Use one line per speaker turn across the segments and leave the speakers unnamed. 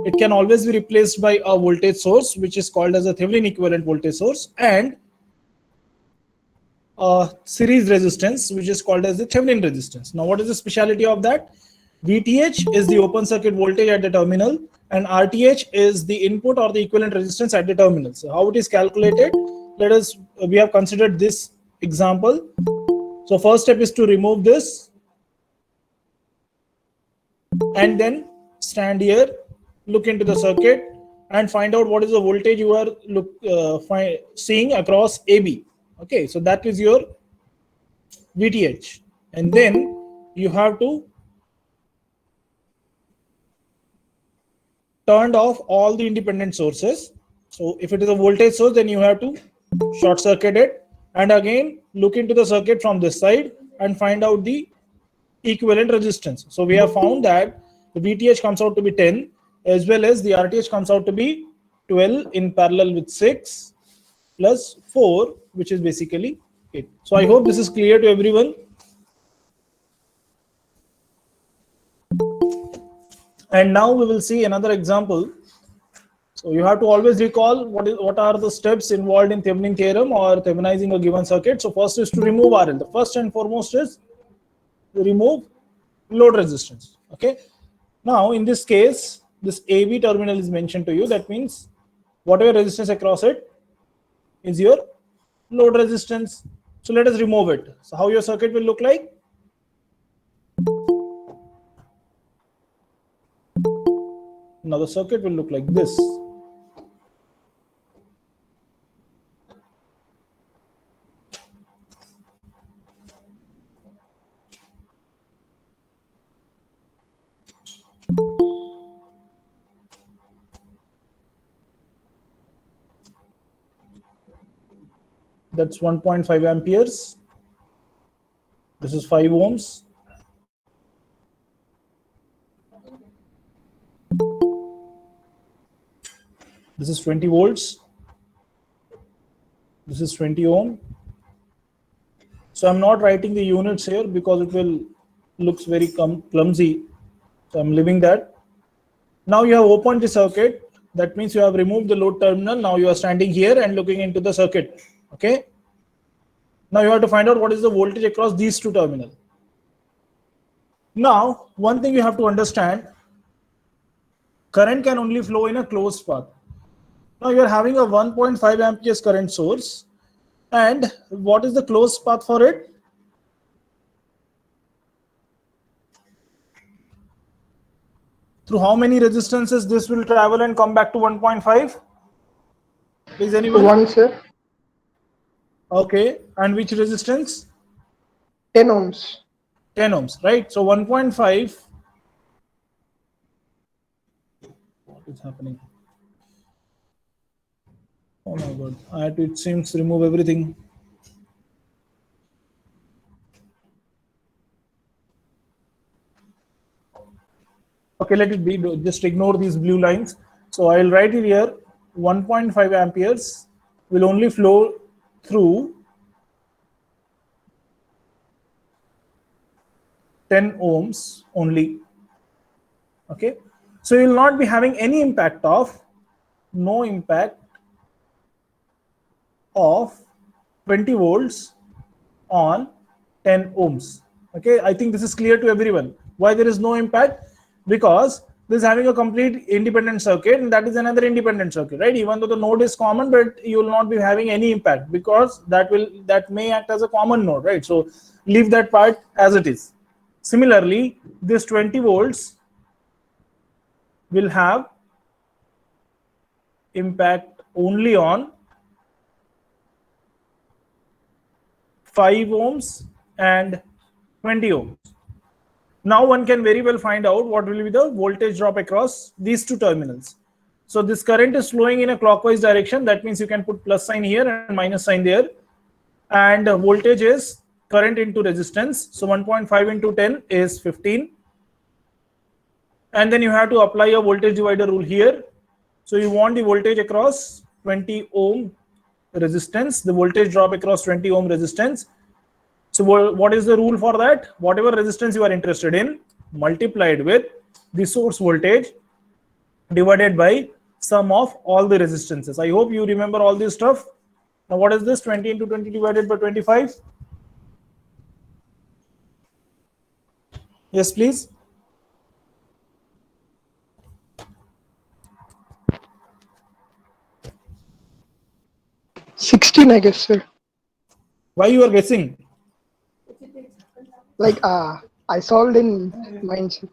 it can always be replaced by a voltage source, which is called as a Thevenin equivalent voltage source, and a series resistance, which is called as the Thevenin resistance. Now, what is the speciality of that? VTH is the open circuit voltage at the terminal, and RTH is the input or the equivalent resistance at the terminal. So how it is calculated? We have considered this example. So first step is to remove this, and then stand here, look into the circuit, and find out what is the voltage you are seeing across AB. Okay, so that is your VTH, and then you have to turn off all the independent sources. So if it is a voltage source, then you have to short circuit it, and again look into the circuit from this side and find out the equivalent resistance. So we have found that the VTH comes out to be 10, as well as the RTH comes out to be 12 in parallel with 6 plus 4, which is basically 8. So I hope this is clear to everyone. And now we will see another example. So you have to always recall what are the steps involved in Thevenin theorem or Thevenizing a given circuit. So first is to remove RL. The first and foremost is to remove load resistance. Okay. Now in this case, this AB terminal is mentioned to you. That means whatever resistance across it is your load resistance. So let us remove it. So how your circuit will look like? Now the circuit will look like this. That's 1.5 amperes. This is 5 ohms. This is 20 volts. This is 20 ohm. So I'm not writing the units here because it will looks very clumsy. So I'm leaving that. Now you have opened the circuit. That means you have removed the load terminal. Now you are standing here and looking into the circuit. Okay. Now you have to find out what is the voltage across these two terminals. Now, one thing you have to understand, current can only flow in a closed path. Now you are having a 1.5 amperes current source, and what is the closed path for it? Through how many resistances this will travel and come back to 1.5? Please anyone?
1, sir.
Okay, and which resistance?
10 ohms.
10 ohms, right? So 1.5. What is happening? Oh my God, I had to, it seems, remove everything. Okay, let it be, just ignore these blue lines. So I'll write it here, 1.5 amperes will only flow through 10 ohms only. Okay, so you will not be having any impact of, no impact of 20 volts on 10 ohms. Okay, I think this is clear to everyone. Why there is no impact? Because this is having a complete independent circuit, and that is another independent circuit, right? Even though the node is common, but you will not be having any impact because that may act as a common node, right? So leave that part as it is. Similarly, this 20 volts will have impact only on 5 ohms and 20 ohms. Now one can very well find out what will be the voltage drop across these two terminals. So this current is flowing in a clockwise direction. That means you can put plus sign here and minus sign there. And voltage is current into resistance. So 1.5 into 10 is 15. And then you have to apply a voltage divider rule here. So you want the voltage across 20 ohm resistance, the voltage drop across 20 ohm resistance. So what is the rule for that? Whatever resistance you are interested in, multiplied with the source voltage divided by sum of all the resistances. I hope you remember all this stuff. Now what is this? 20 into 20 divided by 25. Yes, please.
$16, I guess, sir.
Why you are guessing?
Like, I solved in mind, sir.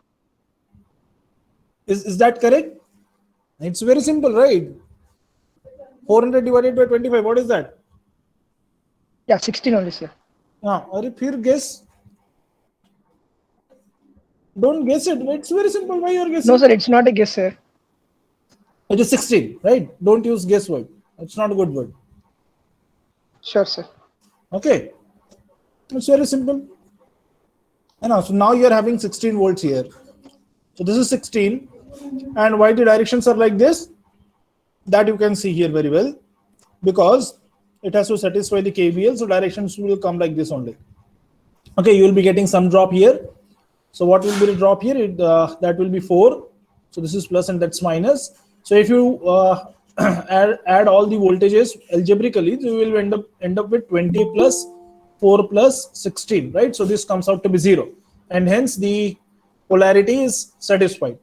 Is that correct? It's very simple, right? 400 divided by 25. What is that?
Yeah, 16 only, sir.
अरे फिर guess. Don't guess it. It's very simple. Why you are guessing?
No, sir, it's not a guess, sir.
It is 16, right? Don't use guess word. It's not a good word.
Sure, sir.
Okay. It's very simple. So now you are having 16 volts here. So this is 16. And why the directions are like this? That you can see here very well. Because it has to satisfy the KVL. So directions will come like this only. Okay, you will be getting some drop here. So what will be the drop here? That will be 4. So this is plus and that's minus. So if you add all the voltages algebraically, you will end up with 20 plus 4 plus 16, right? So this comes out to be 0. And hence the polarity is satisfied.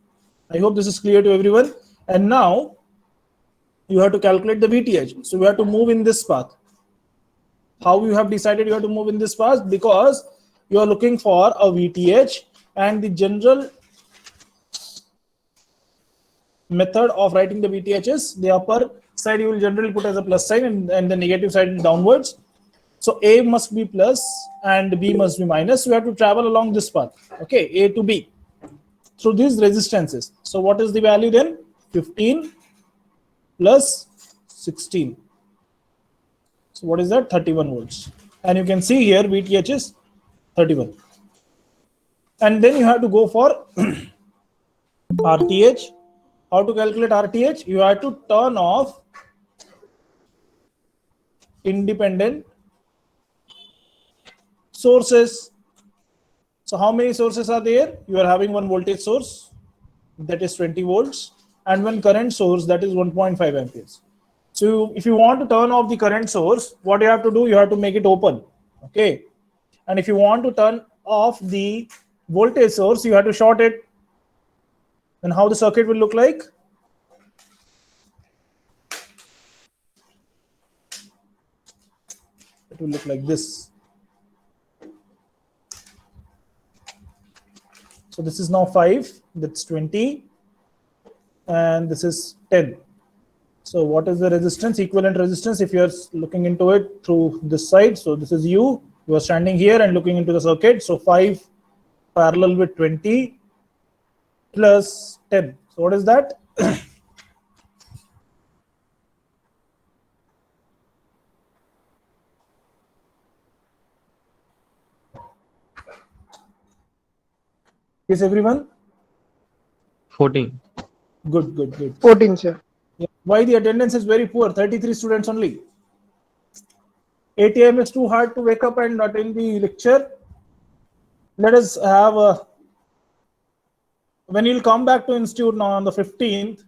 I hope this is clear to everyone. And now you have to calculate the VTH. So we have to move in this path. How you have decided you have to move in this path? Because you are looking for a VTH, and the general method of writing the VTH is the upper side you will generally put as a plus sign, and the negative side downwards. So A must be plus and B must be minus. We have to travel along this path. Okay, A to B through these resistances. So what is the value then? 15 plus 16. So what is that? 31 volts. And you can see here VTH is 31. And then you have to go for RTH. How to calculate RTH? You have to turn off independent sources. So how many sources are there? You are having one voltage source, that is 20 volts, and one current source, that is 1.5 amperes. So if you want to turn off the current source, what you have to do? You have to make it open. Okay. And if you want to turn off the voltage source, you have to short it. And how the circuit will look like? It will look like this. So this is now 5, that's 20, and this is 10. So what is the resistance? Equivalent resistance, if you are looking into it through this side. So this is you are standing here and looking into the circuit. So 5 parallel with 20 plus 10. So what is that? Yes, everyone?
14.
Good.
14, sir.
Yeah. Why the attendance is very poor? 33 students only. 8 a.m. is too hard to wake up and attend the lecture. Let us have a, when you'll come back to institute now on the 15th,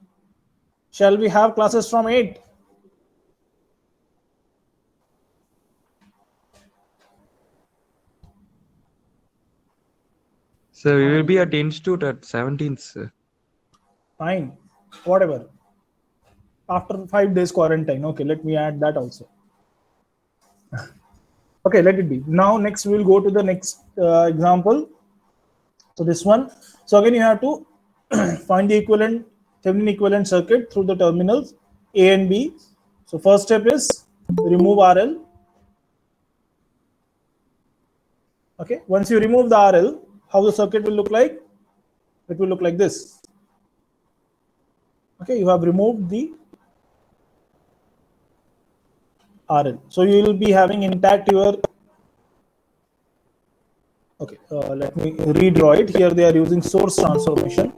shall we have classes from 8?
So we will be at institute at 17th, sir.
Fine, whatever. After 5 days quarantine. Okay, let me add that also. Okay, let it be. Now next we'll go to the next example. So this one. So again you have to find the equivalent Thevenin equivalent circuit through the terminals A and B. So first step is remove RL. Okay, once you remove the RL, how the circuit will look like? It will look like this. Okay, you have removed the RL. So you will be having intact your. Okay, let me redraw it. Here they are using source transformation.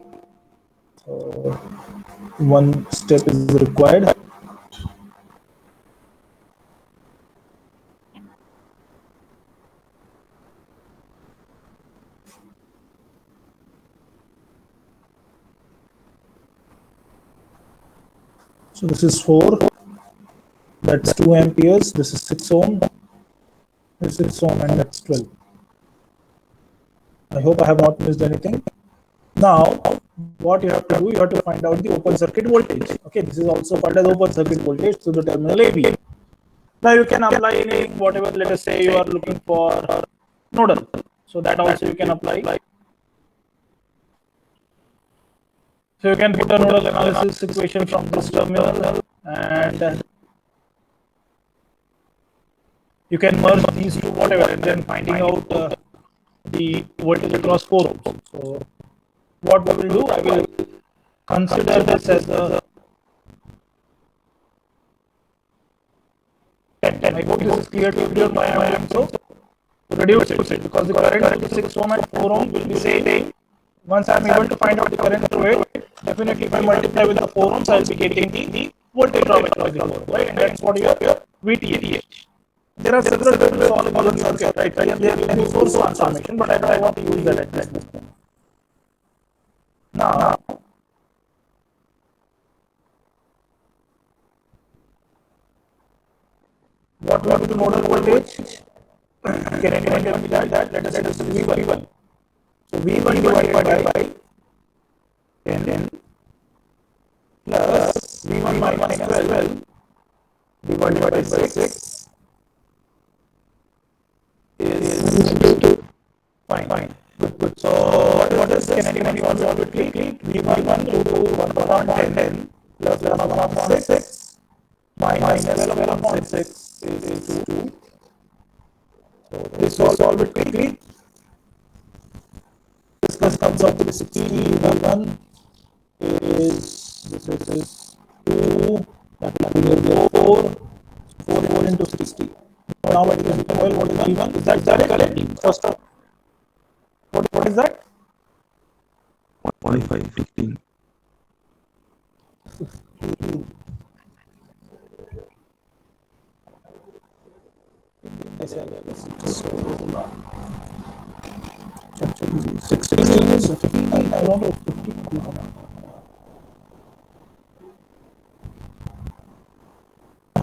One step is required. So this is 4, that's 2 amperes, this is 6 ohm, this is 6 ohm, and that's 12. I hope I have not missed anything. Now, what you have to do, you have to find out the open circuit voltage. Okay, this is also called as open circuit voltage to the terminal AB. Now you can apply in whatever, let us say you are looking for nodal. So that also you can apply. So you can put a nodal analysis equation from this terminal, and you can merge these two, whatever, and then finding out the voltage across 4 ohms. So what we will do, I will consider this as the 10. I hope this is clear to everyone why I am doing so. Reduce it because the current to 6 ohm and 4 ohm will be same. Once I am able to find out the current through it, definitely if I multiply with the 4 ohms, I will be getting the voltage drop across the 4 ohm, right? And that's what your VTH. There are several terminals all in one circuit, right? And they are any source transformation, but I want to use that at this moment. Now, what will be the nodal voltage? Can anyone tell me that? Let us say this is V1. So V1 divided by 10 plus V1 minus 12 divided by 6 is fine. Good. So what is this? Can anyone solve it quickly? V1 to 1 upon 10 plus 1 upon 6 minus 12 upon 6 is 2. So this will solve it quickly. This comes out to be 16. V1 is 2, that will be 4 into 60. Now I can tell what is V1. Is that correct? First up. What is that?
25, 15.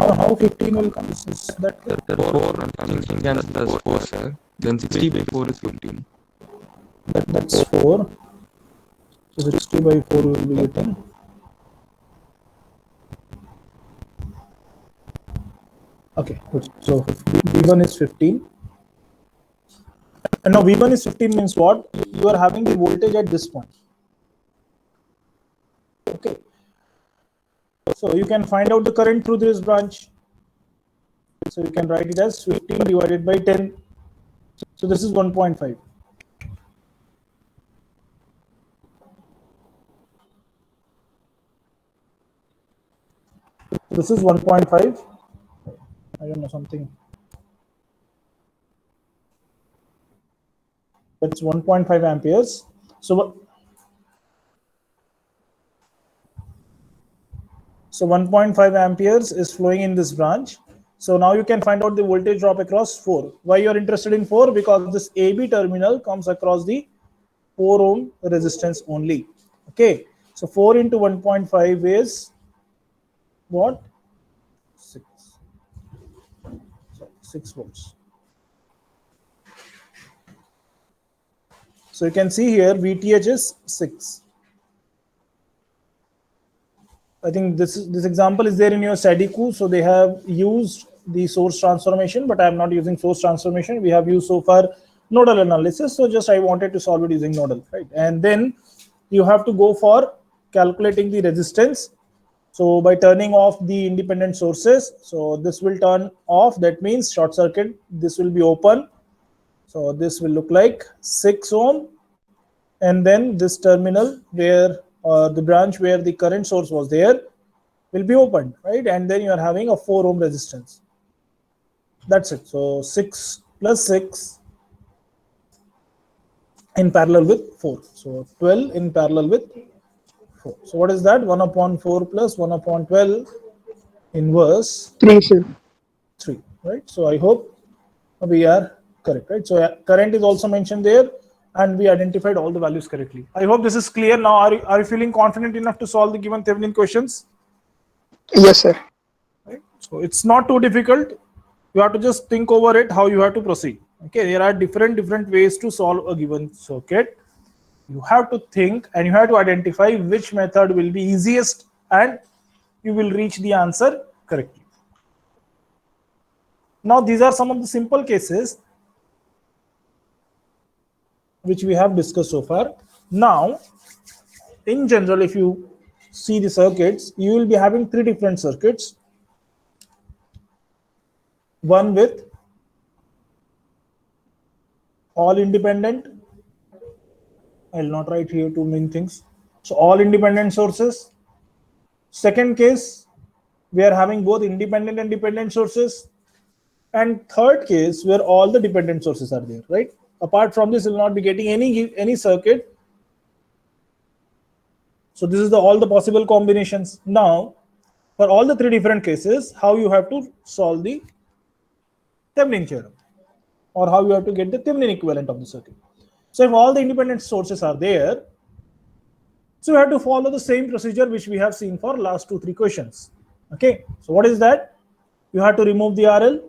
How 15 will come? Is that
The 4 thinking as plus 4, sir. Then 60 by 4 is 15.
that's 4. So 60 by 4 will be getting. Okay, good. So V1 is 15. And now V1 is 15 means what? You are having the voltage at this point. Okay. So you can find out the current through this branch. So you can write it as 15 divided by 10. So this is 1.5. This is 1.5. I don't know something. That's 1.5 amperes. So 1.5 amperes is flowing in this branch. So now you can find out the voltage drop across 4. Why you are interested in 4? Because this AB terminal comes across the 4 ohm resistance only. Okay. So 4 into 1.5 is what? 6 volts. So you can see here VTH is 6. I think this example is there in your SADIQ. So they have used the source transformation, but I am not using source transformation. We have used so far nodal analysis. So just I wanted to solve it using nodal, right? And then you have to go for calculating the resistance. So by turning off the independent sources, so this will turn off. That means short circuit. This will be open. So this will look like 6 ohm. And then this terminal where the branch where the current source was there will be opened, right? And then you are having a 4 ohm resistance. That's it. So 6 plus 6 in parallel with 4. So 12 in parallel with 4. So what is that? 1 upon 4 plus 1 upon 12 inverse
3, sir.
3, right? So I hope we are correct, right? So current is also mentioned there, and we identified all the values correctly. I hope this is clear now. Are you feeling confident enough to solve the given Thevenin questions?
Yes, sir.
Right? So it's not too difficult. You have to just think over it how you have to proceed. Okay, there are different ways to solve a given circuit. You have to think and you have to identify which method will be easiest and you will reach the answer correctly. Now these are some of the simple cases which we have discussed so far. Now in general, if you see the circuits, you will be having three different circuits. One with all independent. I'll not write here too many things. So all independent sources. Second case, we are having both independent and dependent sources. And third case, where all the dependent sources are there, right? Apart from this, you will not be getting any circuit. So this is all the possible combinations. Now, for all the three different cases, how you have to solve the Thevenin theorem, or how you have to get the Thevenin equivalent of the circuit. So if all the independent sources are there, so you have to follow the same procedure which we have seen for last 2-3 questions. Okay, so what is that? You have to remove the RL,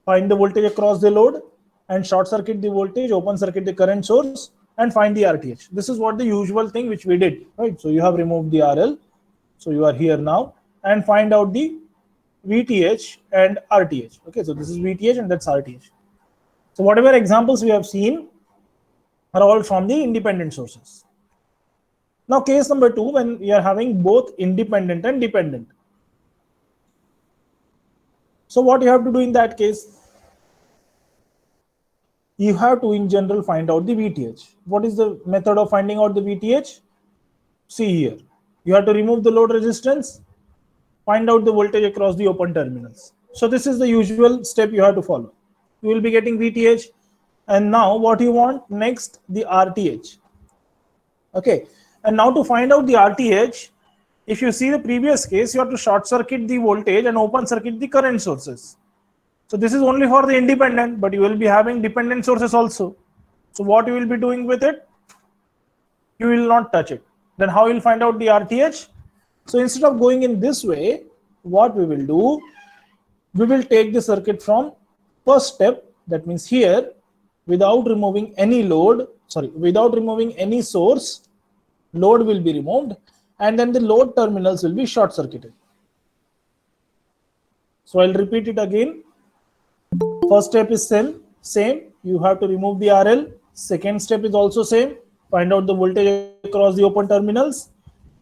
find the voltage across the load, and short circuit the voltage, open circuit the current source, and find the RTH. This is what the usual thing which we did, right? So you have removed the RL, so you are here now, and find out the VTH and RTH. Okay, so this is VTH and that's RTH. So whatever examples we have seen are all from the independent sources. Now case number 2, when we are having both independent and dependent. So what you have to do in that case? You have to in general find out the VTH. What is the method of finding out the VTH? See here. You have to remove the load resistance, find out the voltage across the open terminals. So this is the usual step you have to follow. You will be getting VTH. And now what you want next? The RTH. Okay. And now to find out the RTH, if you see the previous case, you have to short circuit the voltage and open circuit the current sources. So this is only for the independent, but you will be having dependent sources also. So what you will be doing with it? You will not touch it. Then how you will find out the RTH? So instead of going in this way, what we will do, we will take the circuit from first step, that means here, without removing any load, without removing any source, load will be removed, and then the load terminals will be short circuited. So I'll repeat it again. First step is same. You have to remove the RL. Second step is also same. Find out the voltage across the open terminals.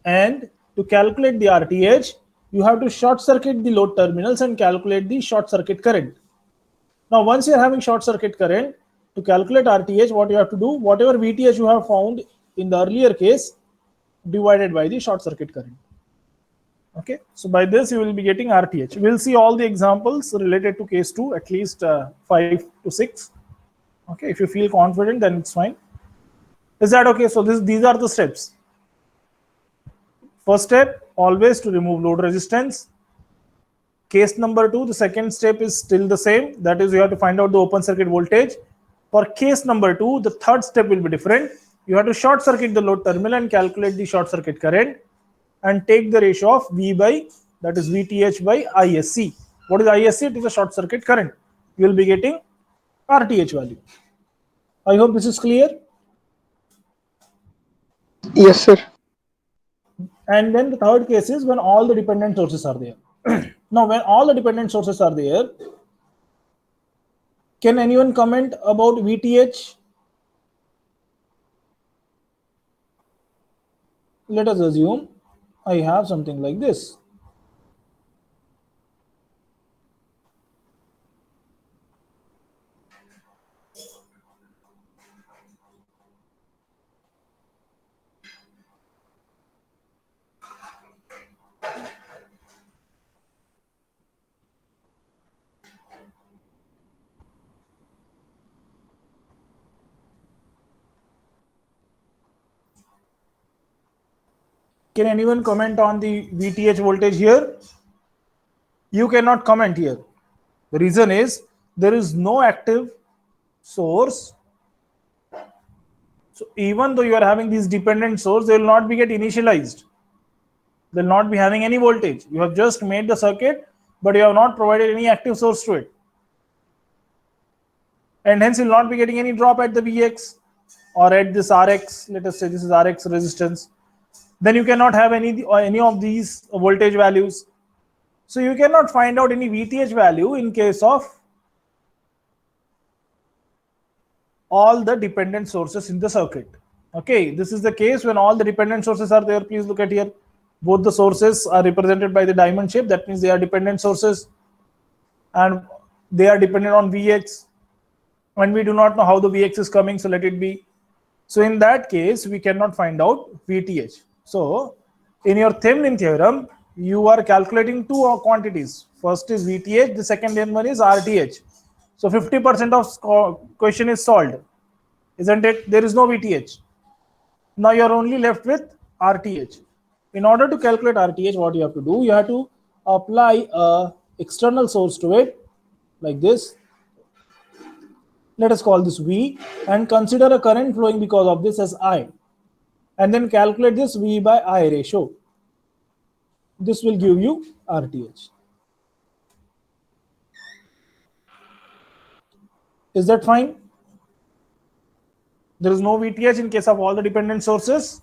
And to calculate the RTH, you have to short circuit the load terminals and calculate the short circuit current. Now, once you are having short circuit current, to calculate RTH, what you have to do, whatever VTH you have found in the earlier case, divided by the short circuit current. Okay, so by this you will be getting RTH. We'll see all the examples related to case 2, at least 5 to 6. Okay, if you feel confident, then it's fine. Is that okay? So these are the steps. First step, always to remove load resistance. Case number 2, the second step is still the same. That is, you have to find out the open circuit voltage. For case number 2, the third step will be different. You have to short circuit the load terminal and calculate the short circuit current and take the ratio of V by, that is VTH by ISC. What is ISC? It is a short circuit current. You will be getting RTH value. I hope this is clear.
Yes, sir.
And then the third case is when all the dependent sources are there. Now, when all the dependent sources are there, can anyone comment about VTH? Let us assume I have something like this. Can anyone comment on the VTH voltage here? You cannot comment here. The reason is there is no active source. So even though you are having these dependent source, they will not be get initialized. They'll not be having any voltage. You have just made the circuit, but you have not provided any active source to it. And hence you'll not be getting any drop at the Vx or at this Rx. Let us say this is Rx resistance. Then you cannot have any of these voltage values. So you cannot find out any VTH value in case of all the dependent sources in the circuit. Okay, this is the case when all the dependent sources are there. Please look at here. Both the sources are represented by the diamond shape. That means they are dependent sources and they are dependent on Vx. And we do not know how the Vx is coming, so let it be. So in that case, we cannot find out VTH. So in your Thevenin theorem, you are calculating two quantities. First is VTH, the second one is RTH. So 50% of question is solved, isn't it? There is no VTH. Now you are only left with RTH. In order to calculate RTH, what you have to do, you have to apply a external source to it, like this. Let us call this V and consider a current flowing because of this as I. And then calculate this V by I ratio. This will give you RTH. Is that fine? There is no VTH in case of all the dependent sources.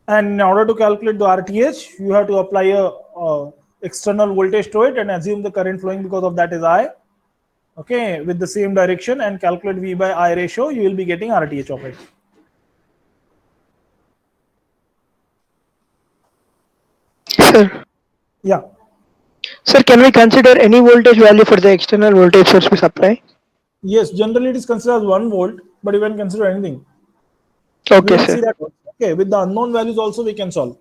And in order to calculate the RTH, you have to apply a external voltage to it and assume the current flowing because of that is I. Okay, with the same direction and calculate V by I ratio, you will be getting RTH of it.
Sir.
Yeah.
Sir, can we consider any voltage value for the external voltage source we supply?
Yes, generally it is considered as 1 volt, but you can consider anything.
Okay,
We will
sir.
see that. Okay, with the unknown values also we can solve.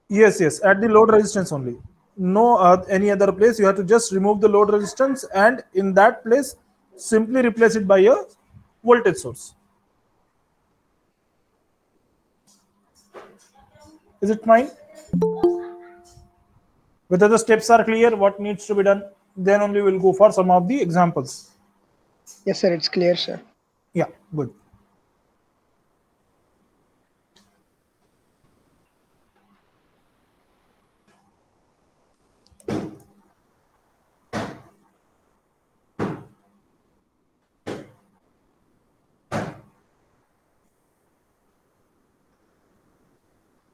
Yes, at the load resistance only. No any other place. You have to just remove the load resistance and in that place simply replace it by a voltage source. Is it fine? Whether the steps are clear, what needs to be done, then only we'll go for some of the examples.
Yes, sir, it's clear, sir.
Yeah, good.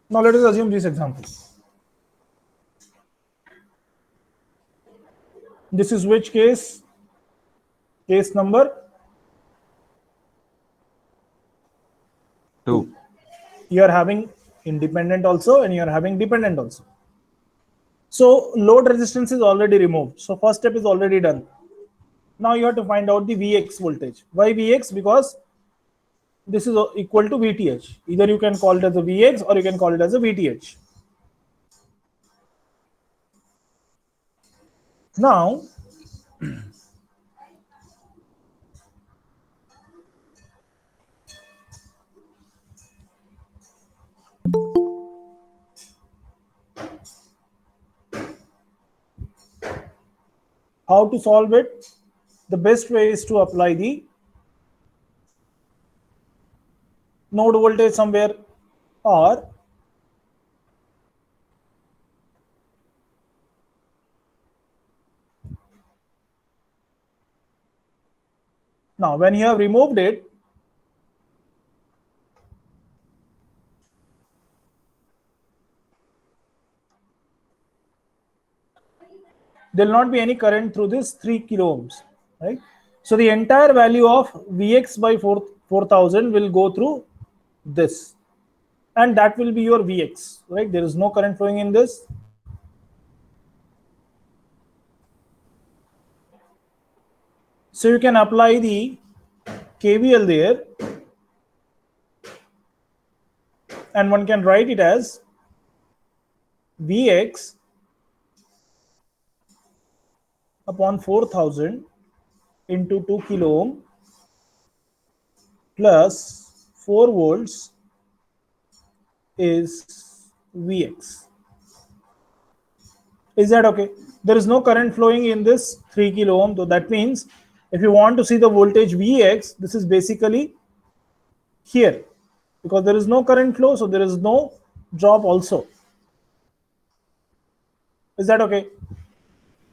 Now let us assume this example. This is which case? Case number
2.
you are having independent also and you are having dependent also. So load resistance is already removed. So first step is already done. Now you have to find out the Vx voltage. Why Vx? Because this is equal to VTH. Either you can call it as a Vx or you can call it as a VTH. Now, how to solve it? The best way is to apply the node voltage somewhere, or now when you have removed it, there will not be any current through this 3 kilo ohms, right? So the entire value of Vx by 4000 will go through this, and that will be your Vx, right? There is no current flowing in this. So you can apply the KVL there, and one can write it as Vx upon 4000 into 2 kilo ohm plus 4 volts is Vx. Is that okay? There is no current flowing in this 3 kilo ohm. So that means if you want to see the voltage Vx, this is basically here, because there is no current flow, so there is no drop also. Is that okay?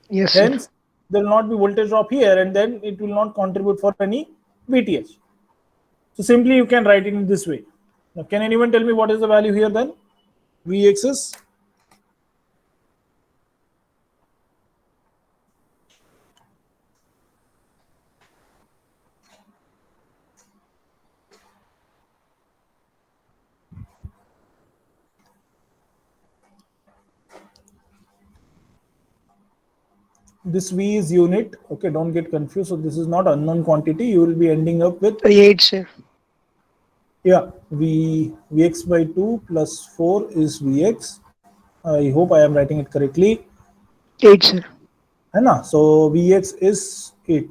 Yes, sir.
Hence, there will not be voltage drop here, and then it will not contribute for any VTH. So simply you can write it in this way. Now, can anyone tell me what is the value here then? Vx is this V is unit. Okay, don't get confused. So this is not unknown quantity. You will be ending up with
8, sir.
yeah Vx by 2 plus 4 is Vx. I hope I am writing it correctly.
8, sir.
है So Vx is 8.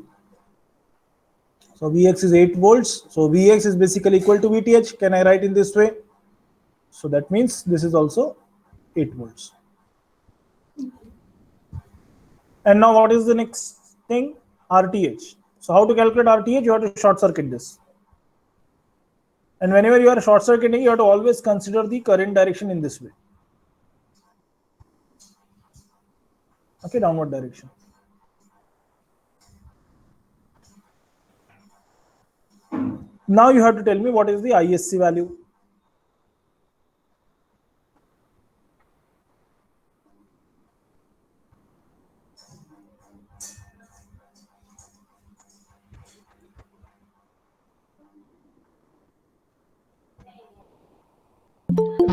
So Vx is 8 volts. So Vx is basically equal to VTH. Can I write in this way? So that means this is also 8 volts. And now what is the next thing? RTH. So how to calculate RTH? You have to short circuit this. And whenever you are short circuiting, you have to always consider the current direction in this way. Okay, downward direction. Now you have to tell me what is the ISC value.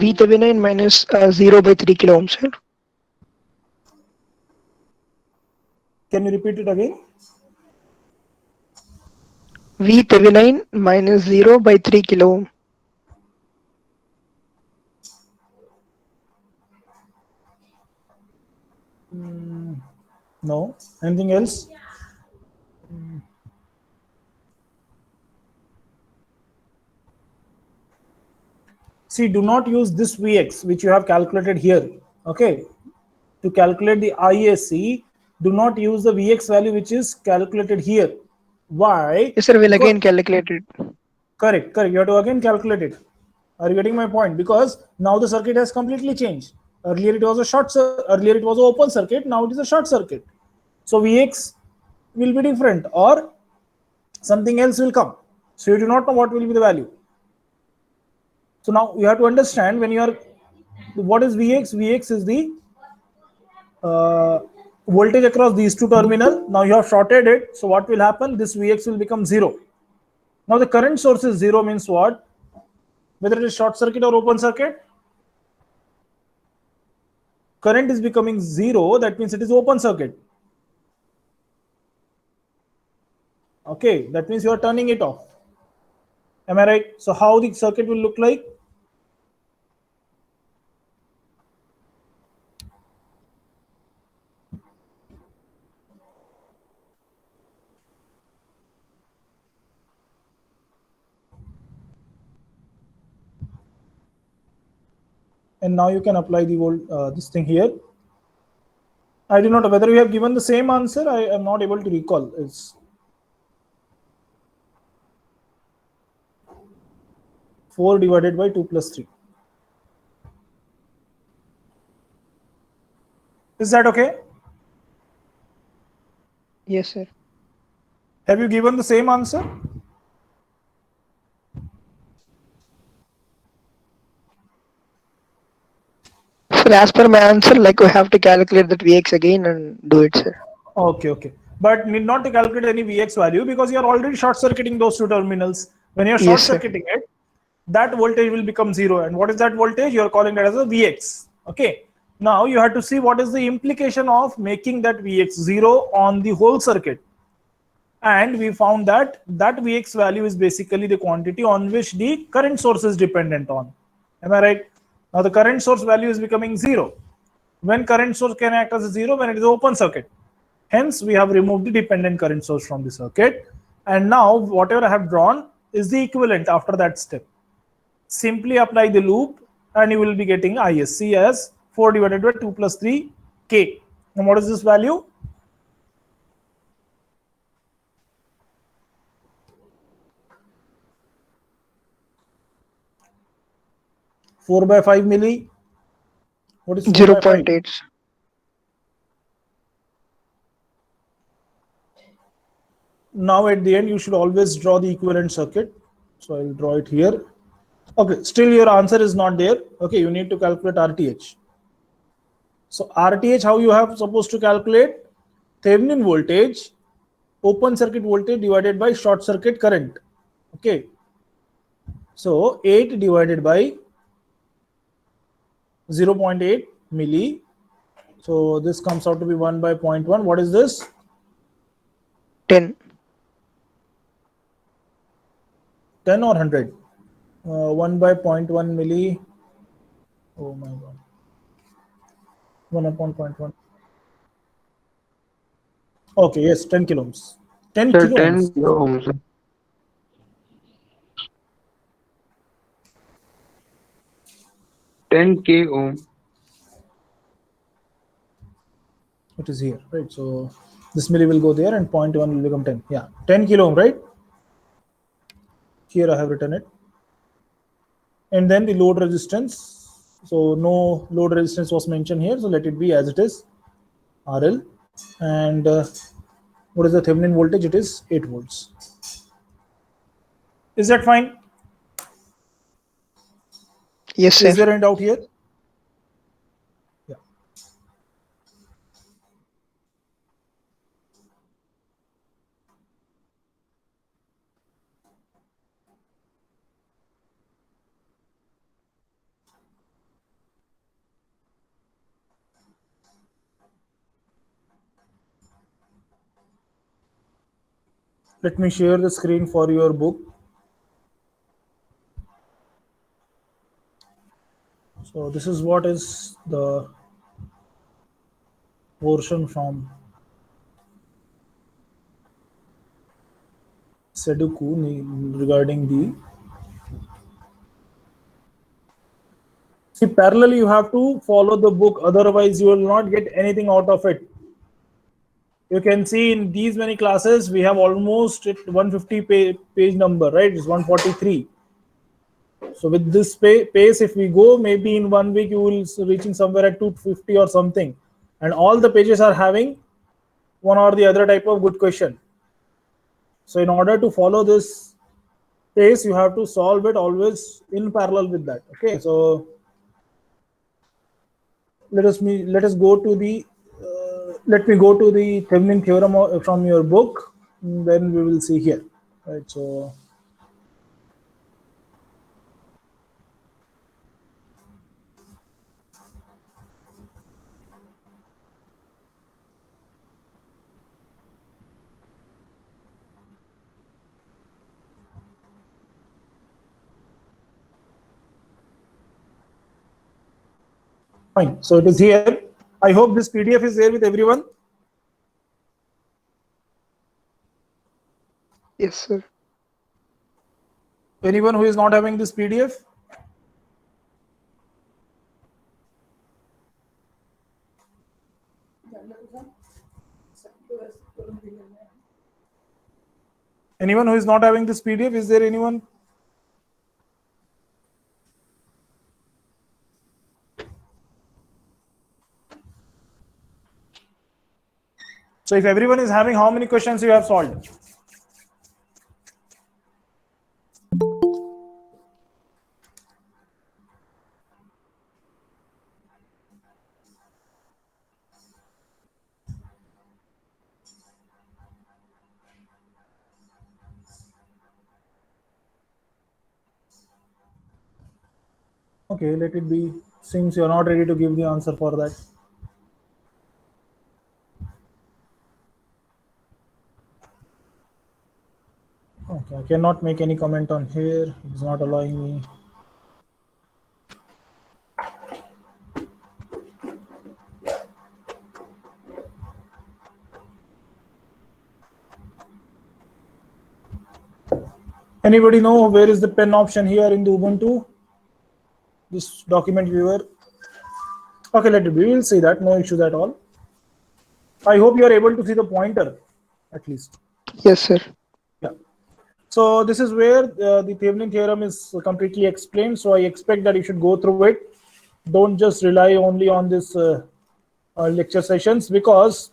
VThevenin minus 0 by 3 kilo ohms, sir.
Can you repeat it again?
VThevenin minus 0 by 3 kilo ohm.
No. Anything else? See, do not use this Vx which you have calculated here. Okay. To calculate the ISC, do not use the Vx value which is calculated here. Why?
Yes, sir. We'll
Because,
again calculate it.
correct. You have to again calculate it. Are you getting my point? Because now the circuit has completely changed. Earlier it was earlier it was an open circuit. Now it is a short circuit. So Vx will be different, or something else will come. So you do not know what will be the value. So now you have to understand when you are, what is Vx? Vx is the voltage across these two terminals. Now you have shorted it. So what will happen? This Vx will become 0. Now the current source is 0 means what? Whether it is short circuit or open circuit, current is becoming 0. That means it is open circuit. Okay, that means you are turning it off. Am I right? So how the circuit will look like? And now you can apply the this thing here. I do not know whether you have given the same answer. I am not able to recall. It's 4 divided by 2 plus 3. Is that okay?
Yes, sir.
Have you given the same answer?
Sir, as per my answer, like we have to calculate that Vx again and do it, sir.
Okay. But need not to calculate any Vx value because you are already short circuiting those two terminals. When you are short
Yes, sir.
circuiting it, that voltage will become 0. And what is that voltage? You are calling that as a Vx. Okay. Now you have to see what is the implication of making that Vx 0 on the whole circuit. And we found that that Vx value is basically the quantity on which the current source is dependent on. Am I right? Now the current source value is becoming 0. When current source can act as a 0? When it is open circuit. Hence, we have removed the dependent current source from the circuit. And now whatever I have drawn is the equivalent after that step. Simply apply the loop and you will be getting ISC as 4 divided by 2 plus 3 K. And what is this value? Four by 5 milli. What is 4 by 5?
0.8.
Now at the end, you should always draw the equivalent circuit. So I'll draw it here. Okay, still your answer is not there. Okay, you need to calculate RTH. So RTH, how you have supposed to calculate? Thevenin voltage, open circuit voltage divided by short circuit current. Okay. So 8 divided by 0.8 milli. So this comes out to be 1 by 0.1. What is this?
10.
10 or 100? 1 by 0.1 milli. Oh my god. 1 upon 0.1. Okay, yes, 10 kilo ohms. 10
Sir,
kilo
10
ohms.
kilo ohms. 10K ohm.
It is here, right? So this milli will go there and 0.1 will become 10. Yeah, 10 kilo ohm, right? Here I have written it. And then the load resistance. So no load resistance was mentioned here. So let it be as it is, RL. And what is the Thevenin voltage? It is 8 volts. Is that fine?
Yes, sir.
Is there any doubt here? Yeah. Let me share the screen for your book. So this is what is the portion from Seduku regarding the. See, parallelly you have to follow the book, otherwise you will not get anything out of it. You can see in these many classes we have almost 150 page number, right? It's 143. So with this pace, if we go, maybe in 1 week you will reaching somewhere at 250 or something, and all the pages are having one or the other type of good question. So in order to follow this pace, you have to solve it always in parallel with that. Okay, so let us go to the let me go to the Thevenin theorem from your book. Then we will see here, right? So fine. So it is here. I hope this PDF is there with everyone.
Yes, sir.
Anyone who is not having this PDF? Anyone who is not having this PDF? Is there anyone? So if everyone is having, how many questions you have solved? Okay, let it be. Since you are not ready to give the answer for that. Okay, I cannot make any comment on here. It's not allowing me. Anybody know where is the pen option here in the Ubuntu? This document viewer. Okay, let it be. We will see that. No issues at all. I hope you are able to see the pointer at least.
Yes, sir.
Yeah. So this is where the Thevenin theorem is completely explained. So I expect that you should go through it. Don't just rely only on this lecture sessions, because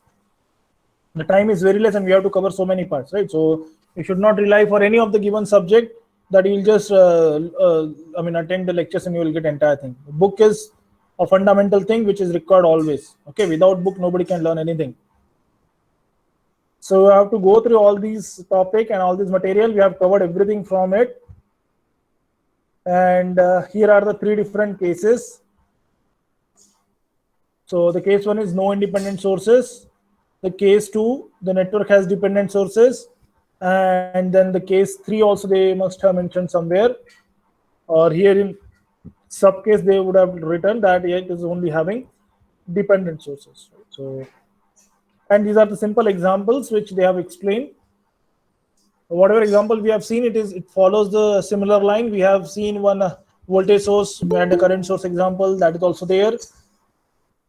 the time is very less and we have to cover so many parts, right? So you should not rely for any of the given subject that you will just attend the lectures and you will get entire thing. The book is a fundamental thing which is required always. Okay, without book nobody can learn anything. So we have to go through all these topic and all this material. We have covered everything from it. And here are the three different cases. So the case one is no independent sources. The case two, the network has dependent sources. And then the case three also they must have mentioned somewhere. Or here in sub case they would have written that it is only having dependent sources. So, and these are the simple examples which they have explained. Whatever example we have seen, it follows the similar line. We have seen one voltage source and a current source example that is also there.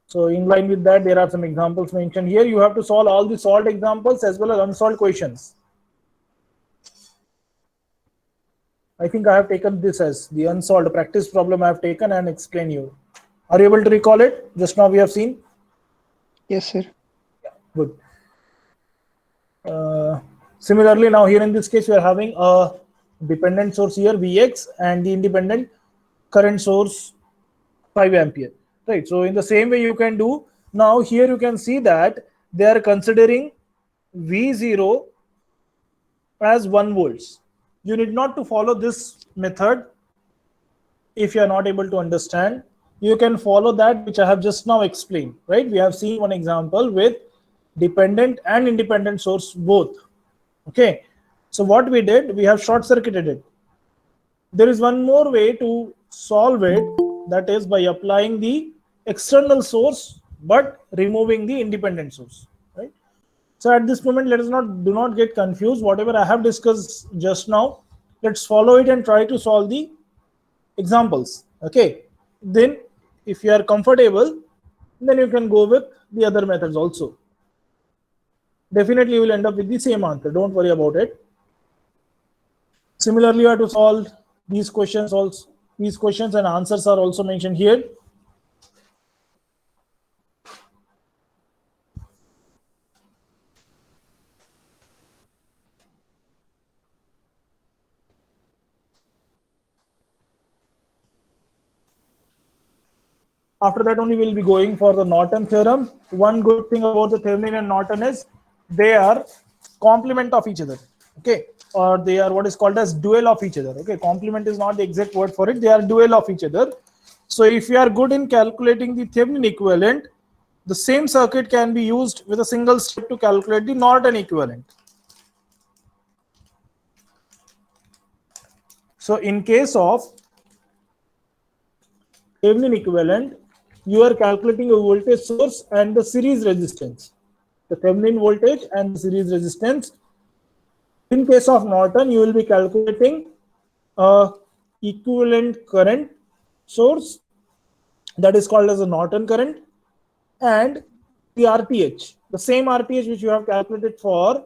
So in line with that, there are some examples mentioned here. You have to solve all the solved examples as well as unsolved questions. I think I have taken this as the unsolved practice problem I have taken and explained you. Are you able to recall it? Just now we have seen.
Yes, sir.
Yeah, good. Similarly, now here in this case, we are having a dependent source here, Vx, and the independent current source, 5 ampere. Right. So in the same way you can do. Now here you can see that they are considering V0 as 1 volts. You need not to follow this method. If you are not able to understand, you can follow that which I have just now explained. Right. We have seen one example with dependent and independent source both. Okay. So what we did, we have short circuited it. There is one more way to solve it, that is by applying the external source but removing the independent source, right? So at this moment, do not get confused. Whatever I have discussed just now, let's follow it and try to solve the examples. Okay, then if you are comfortable, then you can go with the other methods also. Definitely you will end up with the same answer, don't worry about it. Similarly, you have to solve these questions also. These questions and answers are also mentioned here. After that only we'll be going for the Norton theorem. One good thing about the Thevenin and Norton is they are complement of each other. Okay, or they are what is called as dual of each other. Okay, complement is not the exact word for it. They are dual of each other. So if you are good in calculating the Thevenin equivalent, the same circuit can be used with a single step to calculate the Norton equivalent. So in case of Thevenin equivalent, you are calculating a voltage source and the series resistance, the Thevenin voltage and the series resistance. In case of Norton, you will be calculating a equivalent current source that is called as a Norton current, and the RTH, the same RTH which you have calculated for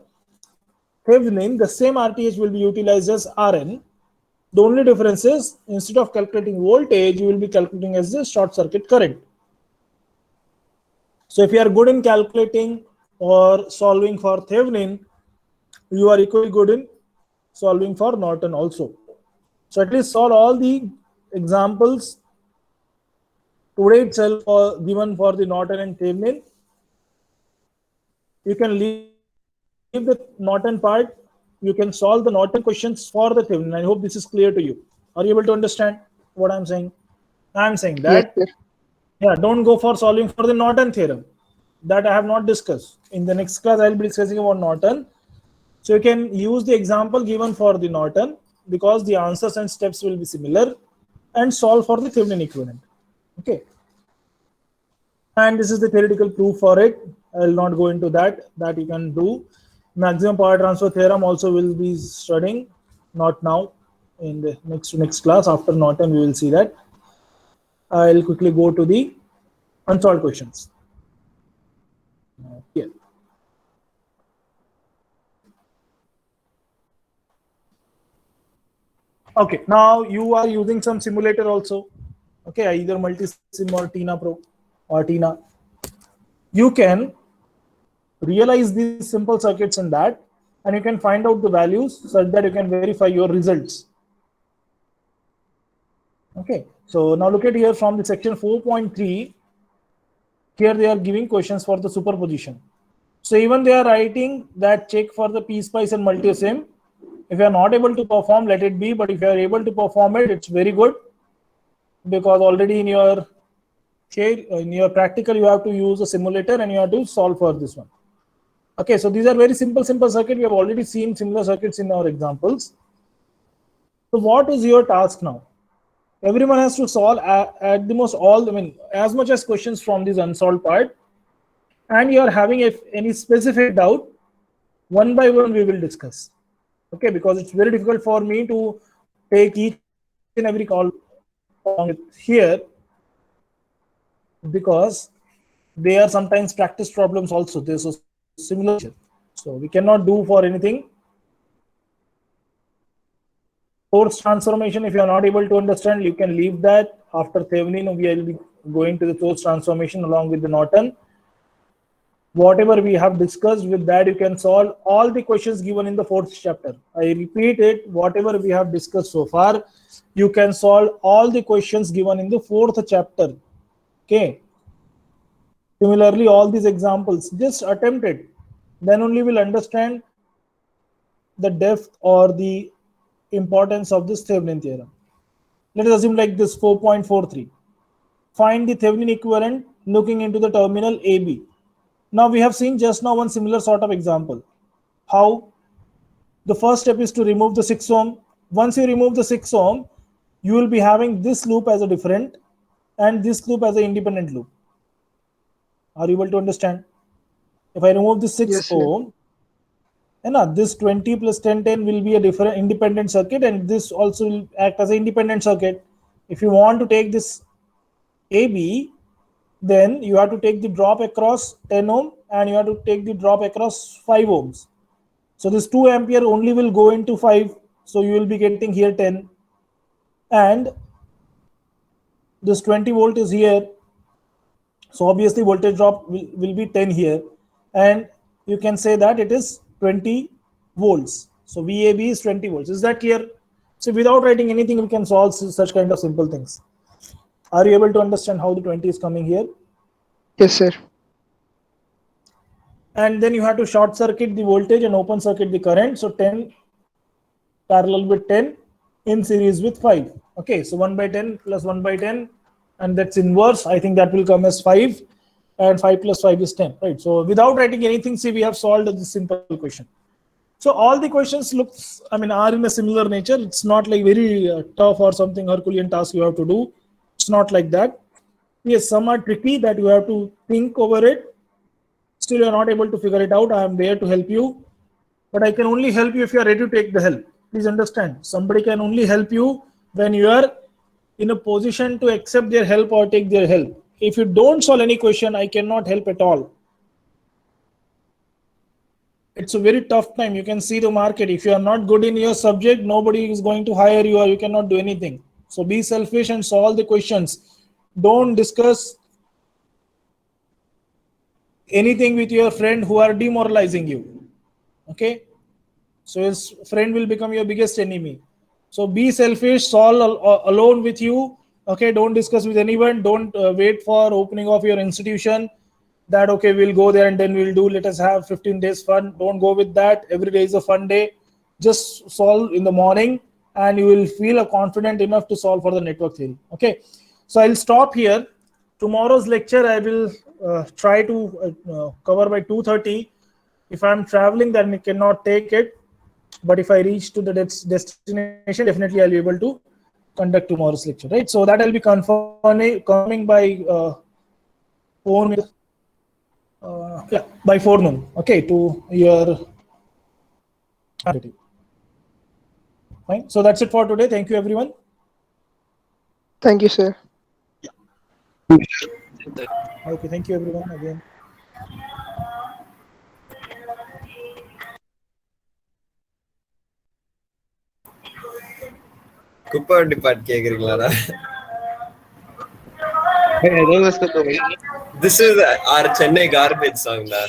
Thevenin, the same RTH will be utilized as RN. The only difference is instead of calculating voltage, you will be calculating as the short circuit current. So if you are good in calculating or solving for Thevenin, you are equally good in solving for Norton also. So at least solve all the examples today itself given for the Norton and Thevenin. You can leave the Norton part. You can solve the Norton questions for the Thevenin. I hope this is clear to you. Are you able to understand what I'm saying? I'm saying that,
Yes, sir.
yeah, don't go for solving for the Norton theorem. That I have not discussed. In the next class, I'll be discussing about Norton. So you can use the example given for the Norton because the answers and steps will be similar, and solve for the Thevenin equivalent. Okay. And this is the theoretical proof for it. I will not go into that. That you can do. Maximum power transfer theorem also will be studying. Not now. In the next class after Norton, we will see that. I'll quickly go to the unsolved questions. Here. Okay, now you are using some simulator also. Okay, either Multisim or Tina Pro or Tina. You can realize these simple circuits in that, and you can find out the values such that you can verify your results. Okay, so now look at here from the section 4.3. Here they are giving questions for the superposition. So even they are writing that check for the PSpice and Multisim. If you are not able to perform, let it be. But if you are able to perform it, it's very good, because already in your practical you have to use a simulator and you have to solve for this one. Okay, so these are very simple circuit. We have already seen similar circuits in our examples. So what is your task now? Everyone has to solve at the most all, I mean, as much as questions from this unsolved part. And you are having if any specific doubt, one by one we will discuss. Okay, because it's very difficult for me to take each and every call along with here, because they are sometimes practice problems also. There's a similar nature. So we cannot do for anything. Source transformation, if you are not able to understand, you can leave that. After Thevenin, we will be going to the source transformation along with the Norton. Whatever we have discussed, with that you can solve all the questions given in the 4th chapter. I repeat it, whatever we have discussed so far, you can solve all the questions given in the 4th chapter. Okay. Similarly, all these examples, just attempt it. Then only we'll understand the depth or the importance of this Thevenin theorem. Let us assume like this 4.43. Find the Thevenin equivalent looking into the terminal AB. Now we have seen just now one similar sort of example. How the first step is to remove the 6 ohm. Once you remove the 6 ohm, you will be having this loop as a different and this loop as an independent loop. Are you able to understand? If I remove the 6
Yes, sir.
ohm, and this 20 plus 10 will be a different independent circuit, and this also will act as an independent circuit. If you want to take this AB, then you have to take the drop across 10 ohm and you have to take the drop across 5 ohms. So this 2 ampere only will go into 5. So you will be getting here 10. And this 20 volt is here. So obviously voltage drop will be 10 here. And you can say that it is 20 volts. So VAB is 20 volts. Is that clear? So without writing anything, we can solve such kind of simple things. Are you able to understand how the 20 is coming here?
Yes, sir.
And then you have to short circuit the voltage and open circuit the current. So 10 parallel with 10 in series with 5. Okay, so 1 by 10 plus 1 by 10, and that's inverse. I think that will come as 5, and 5 plus 5 is 10, right? So without writing anything, see, we have solved this simple question. So all the questions are in a similar nature. It's not like very tough or something Herculean task you have to do. It's not like that. Yes, some are tricky that you have to think over it. Still, you're not able to figure it out. I am there to help you, but I can only help you if you are ready to take the help. Please understand, somebody can only help you when you are in a position to accept their help or take their help. If you don't solve any question, I cannot help at all. It's a very tough time. You can see the market. If you are not good in your subject, nobody is going to hire you, or you cannot do anything. So be selfish and solve the questions. Don't discuss anything with your friend who are demoralizing you. Okay, so his friend will become your biggest enemy. So be selfish, solve alone with you. Okay, don't discuss with anyone. Don't wait for opening of your institution, that okay, we'll go there and then we'll do, let us have 15 days fun. Don't go with that. Every day is a fun day. Just solve in the morning and you will feel confident enough to solve for the network theory. Okay, so I'll stop here. Tomorrow's lecture I will try to cover by 2:30. If I'm traveling, then I cannot take it, but if I reach to the destination, definitely I'll be able to conduct tomorrow's lecture, right? So that I'll be confirming by phone, by forenoon, okay, to your fine. So that's it for today. Thank you, everyone.
Thank you, sir.
Okay, thank you, everyone, again.
குப்பை வண்டி பாட்டு கேக்குறீங்களாடா? This is our Chennai garbage song da.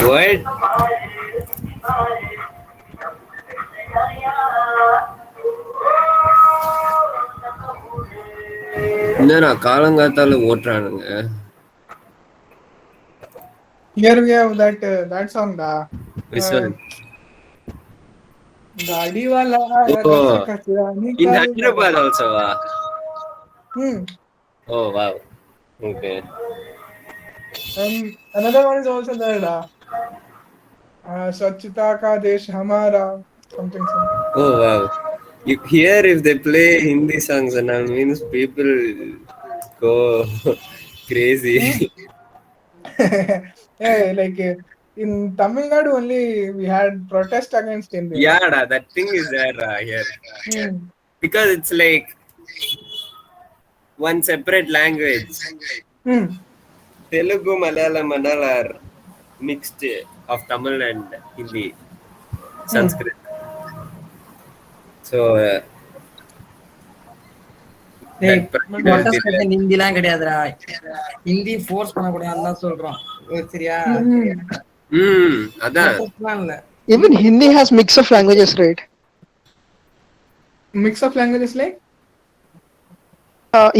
What? என்னடா காலங்காத்தால ஓட்டுறானுங்க.
Here we have that song da.
Which one?
गाड़ी वाला
Oh,
कचरा
in
निकाल
Hyderabad also. Oh wow. Okay.
And another one is also there da. स्वच्छता का देश हमारा something.
Oh wow. Here if they play Hindi songs and all means people go crazy.
Yeah, like in Tamil Nadu only we had protest against Hindi.
Yeah, da, that thing is there here. Because it's like one separate language. Telugu, Malayalam, and all are mixed of Tamil and Hindi, Sanskrit. So
ஹிந்திலாம் கிடையாதுடா. Hindi force பண்ணக்கூடாதுன்னு தான் சொல்றோம். சரியா?
அதான்.
இல்ல.
Even Hindi has mix of languages, right?
Mix of languages like?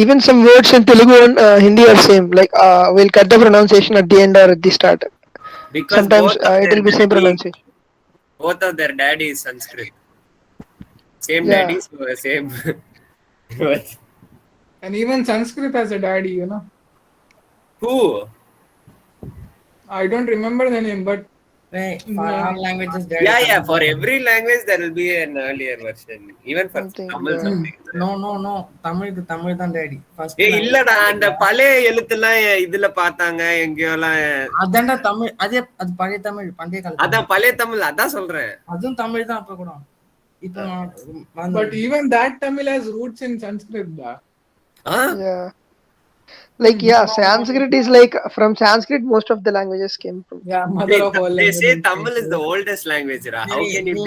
Even some words in Telugu and Hindi are same. Like we'll cut the pronunciation at the end or at the start.
Because
sometimes it will be same pronunciation.
Both of their daddy is Sanskrit. Same
Yeah.
daddy, so same.
And even Sanskrit has a daddy, you know.
Who?
I don't remember the name, but
For all languages there.
Yeah. For every language there will be an earlier version. Even for
Something,
Tamil.
yeah.
Something.
No. Tamil தான் daddy. First
இல்லடா அந்த பழைய எழுத்துலாம் இதுல பார்த்தாங்க எங்கயோலாம்.
அதான்டா தமிழ். அது பழைய தமிழ், பண்டைய காலத்துல.
அதான் பழைய தமிழ், அதான் சொல்றேன்.
அதுவும் தமிழ் தான் அப்ப கூட. இப்போ
but even that Tamil has roots in Sanskrit da.
Yeah. Like Sanskrit is like from Sanskrit most of the languages came from.
Yeah, mother of all
They say
languages.
Tamil is the oldest language. How can you